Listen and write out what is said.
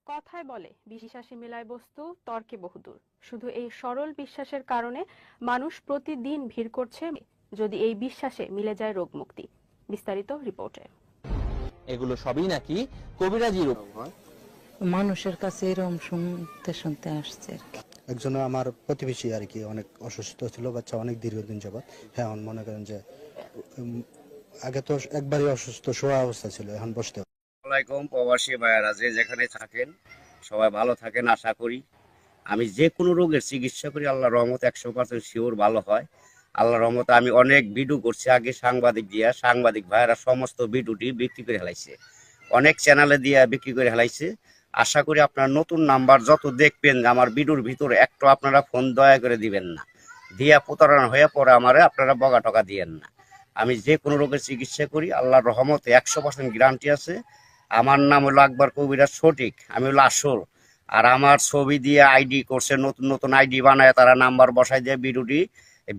কথায় বলে বিশ্বাসে মেলায় বস্তু তর্কে বহুদূর। শুধু এই সরল বিশ্বাসের কারণে মানুষ প্রতিদিন ভিড় করছে, যদি এই বিশ্বাসে মিলে যায় রোগ মুক্তি। বিস্তারিত রিপোর্টে। এগুলো সবই নাকি কবিরাজি রূপ। মানুষের কাছে এরকম শুনতে শুনতে আসছে আর কি। একজন আমার প্রতিবেশী আর কি অনেক অসুস্থ ছিল, বাচ্চা অনেক দীর্ঘদিন যাবত। হ্যাঁ, মনে করেন যে আগে তো একবারই অসুস্থ শোয়া অবস্থা ছিল, এখন বসতে। আসসালামাইকুম প্রবাসী ভাইয়ারা, যে যেখানে থাকেন সবাই ভালো থাকেন আশা করি। আমি যে কোনো রোগের চিকিৎসা করি আল্লাহর রহমতে 100% শিওর ভালো হয়। আল্লাহর রহমতে আমি অনেক ভিডিও করছি আগে সাংবাদিক ভাইয়ারা সমস্ত ভিডিওটি বিক্রি করে হেলাইছে, অনেক চ্যানেলে দিয়ে বিক্রি করে হেলাইছে। আশা করি আপনার নতুন নাম্বার যত দেখবেন আমার ভিডিওর ভিতরে একটু আপনারা ফোন দয়া করে দিবেন না, দিয়া প্রতারণা হয়ে পরে আমারে আপনারা বগা টকা দিয়েন না। আমি যে কোনো রোগের চিকিৎসা করি আল্লাহর রহমতে 100% গ্যারান্টি আছে। আমার নাম হলো আকবর কবিরাজ সঠিক, আমি হলো আসল। আর আমার ছবি দিয়ে আইডি করছে, নতুন নতুন আইডি বানায় তারা নাম্বার বসায় দিয়ে ভিডিওটি